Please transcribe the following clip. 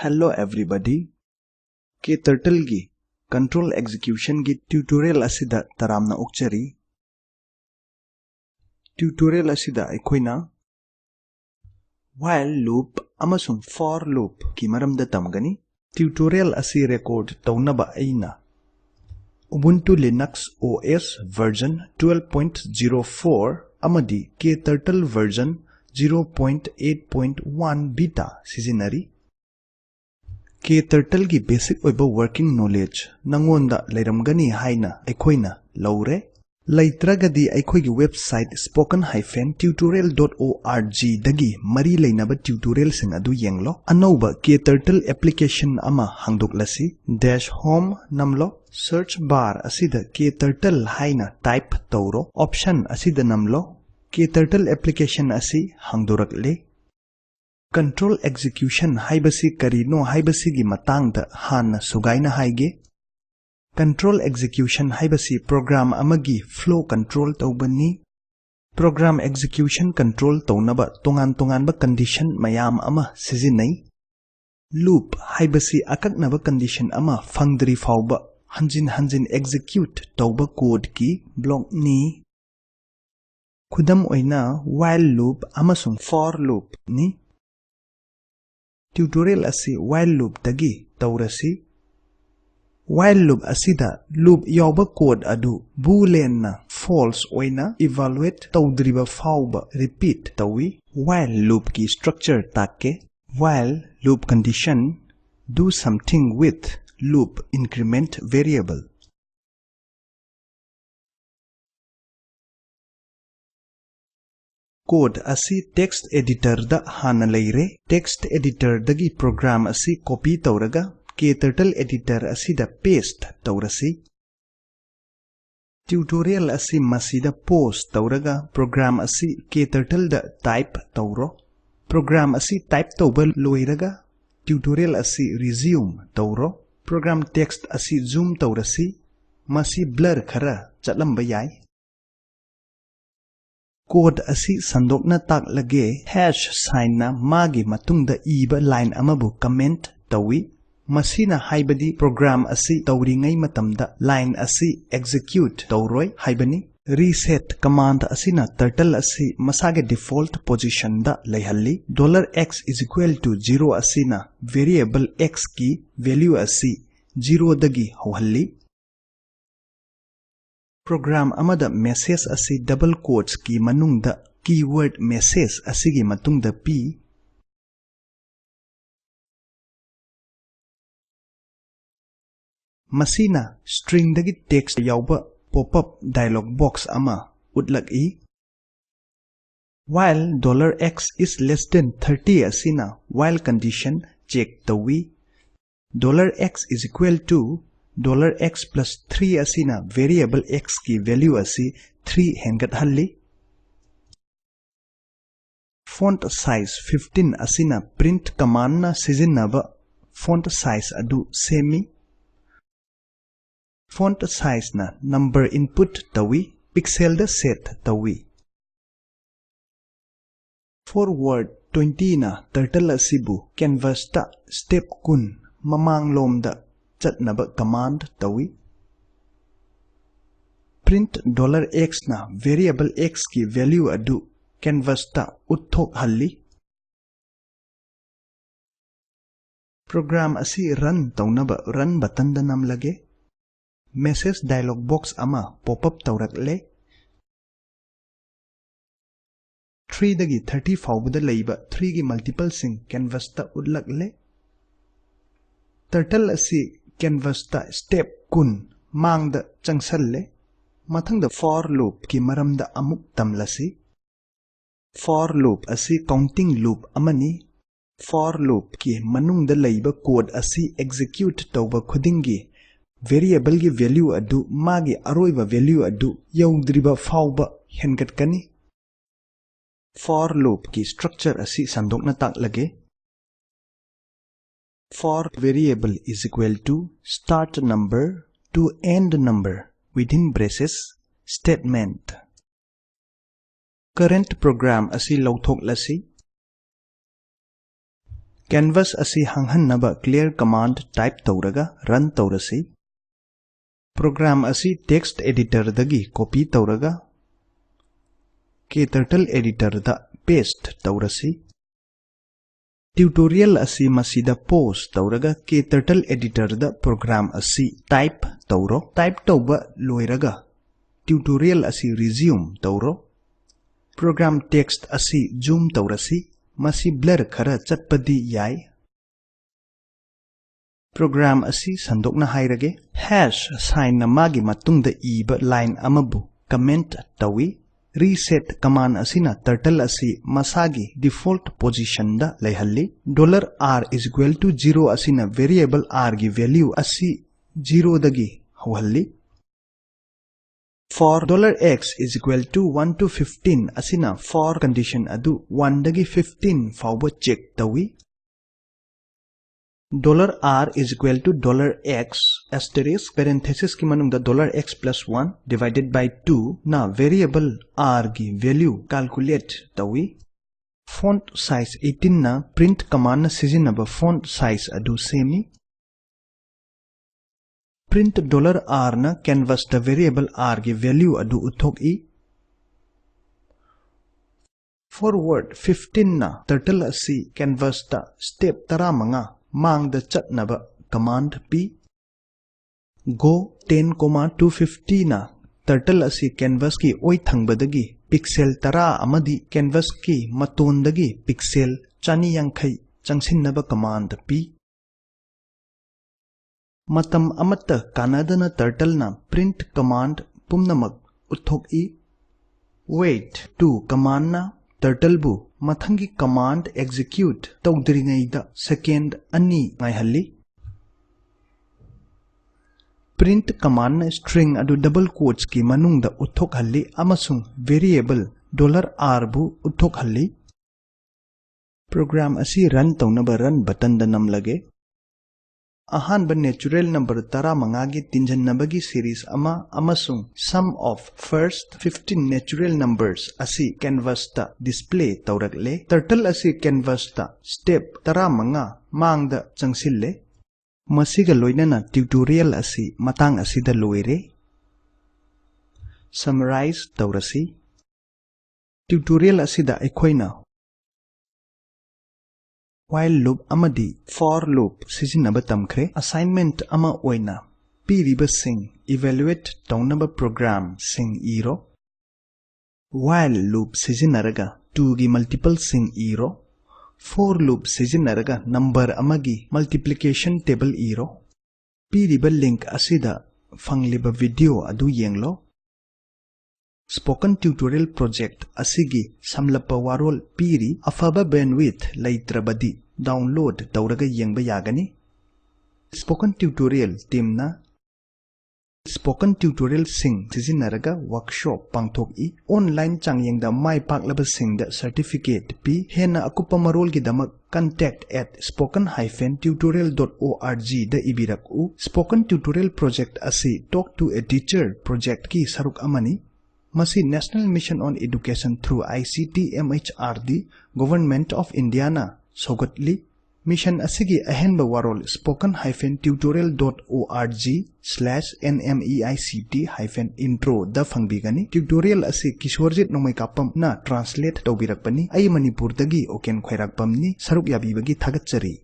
Hello everybody. KTurtle gi control execution gi tutorial asida taramna okchari. Tutorial asida aikoina while loop amasung for loop ki maramda tamgani. Tutorial asi record taunaba aina Ubuntu Linux OS version 12.04 amadi KTurtle version 0.8.1 beta seasonary. KTurtle gi basic oiba working knowledge nangonda leiramgani haina aikoina laure leitragadi aikoigi website spoken-tutorial.org dagi mari leinaba tutorial sing adu yenglo anauba KTurtle application ama hangdoklasi dash home namlo search bar asida KTurtle haina type tawro option asida namlo KTurtle application asi hangdorakle Control execution haibasi karino haibasi gi matangda hanna sugaina haige Control execution haibasi program amagi flow control tawbani Program execution control tawnaba tongan-tonganba condition mayam ama sizinai Loop haibasi akaknaba condition ama fangdri fawba hanjin execute tawba code ki block ni Khudam oina while loop amasung for loop ni Tutorial asi while loop dagi taurasi While loop asida loop yawba code adu boolean na false oina evaluate tawdriba fawba repeat tawi while loop ki structure take while loop condition do something with loop increment variable Code asi text editor da hana leire text editor dagi program asi copy tawraga KTurtle editor asi da paste tawrasi Tutorial asi masida post tawraga program asi KTurtle da type tawro program asi type tawba loiraga tutorial asi resume tawro program text asi zoom tawrasi masi blur khara chatlamba yai Code asi sandokna taklage hash sign na magi matungda iba line amabu comment tawi masina haibadi program asi tawringai matamda line asi execute tawroi haibani reset command asina turtle asi masage default position da leihalli $x is equal to 0 asina variable x ki value asi 0 dagi hawhalli Program amada message asi double quotes ki manungda keyword message asigi matungda p Masina string dagi text yawba pop-up dialog box ama utlaki While $x is less than 30 asina while condition check tawi $x is equal to $x plus 3 asina variable x ki value asi 3 hengat halli Font size 15 asina print command na sizinaba font size adu semi Font size na number input tawi pixel da set tawi Forward 20 na turtle asibu canvas ta step kun mamang lom da chatnaba command tawi print $x na variable x ki value adu canvas ta utthok halli program asi run tawnaba run button da namlage message dialog box ama pop up tawrakle 3 dagi 30 fawbada leiba 3 gi multiple sing canvas ta utlakle turtle asi canvas ta step kun mangda changsalle mathangda for loop ki maramda amuk tamlasi for loop asi counting loop amani for loop ki manungda leiba code asi execute tawba khudingi variable gi value adu magi aroiba value adu yaudriba fawba hengatkani for loop ki structure asi sandokna taklage For variable is equal to start number to end number within braces statement. Current program asi lauthok lasi Canvas asi hanghannaba clear command type tawraga run tawrasi. Program asi text editor dagi copy tawraga KTurtle editor da paste tawrasi. Tutorial asi masida pause tawraga KTurtle editor da program asi type tawro. Type tawba loiraga tutorial asi resume tawro. Program text asi zoom tawrasi. Masi blur khara chatpadi yai. Program asi sandokna hairage hash sign na magi matungda iba line amabu comment tawi. Reset command asina turtle asi masagi default position da layhalli. $r is equal to 0 asina variable r gi value asi 0 dagi hawhalli. For $x is equal to 1 to 15 asina for condition adu 1 dagi 15 fawba check tawi. $r is equal to $x asterisk parenthesis ki manungda $x plus 1 divided by 2 na variable r gi value calculate tawi. Font size 18 na print command na sizinaba font size adu semi. Print $r na canvas da variable r gi value adu uthok I. Forward 15 na turtle asi canvas da step taramanga mang da chatnaba command p. Go 10,250 na turtle asi canvas ki oi thangbadagi pixel tara amadi canvas ki matondagi pixel chani yankhai changsinnaba command p. Matam amata kanadana turtle na print command pumnamak uthok I. Wait 2 command na turtle bu mathangi command execute tawdringaida second ani ngaihalli. Print command na string adu double quotes ki manungda uthok halli amasung variable $r bu uthok halli. Program asi run tawnaba run button da namlage. Ahanba natural number tara mangagi tinjannabagi series ama amasung sum of first 15 natural numbers asi canvas ta display tawrakle. Turtle asi canvas ta step tara manga mangda changsille. Masiga loinana tutorial asi matang asida loire. Summarize tawrasi. Tutorial asida ekhoina while loop amadi for loop sizinaba tamkhre. Assignment ama oina piriba sing evaluate tawnaba program sing iro. While loop sizinaraga 2 gi multiple sing iro. For loop sizinaraga number amagi multiplication table iro. Piriba link asida fangliba video adu yenglo. Spoken tutorial project asigi samlapa warol piri afaba bandwidth laitrabadi download tawraga yengba yagani. Spoken tutorial team na Spoken tutorial sing sizinaraga workshop pangthok I. Online changyengda mai paklaba singda certificate pi. Hena akupa marol gi damak contact@spoken-tutorial.org da ibirak u. Spoken tutorial project asi talk to a teacher project ki saruk amani. Masi National Mission on Education through ICT MHRD Government of Indiana Sogatli. Mission asigi ahenba warol spoken-tutorial.org/nmeict-intro da fangbigani. Tutorial asi Kishorjit nomay kapam na translate tawbirakpani. Ay Manipur dagi oken khairakpamni saruk yabibagi thagatchari.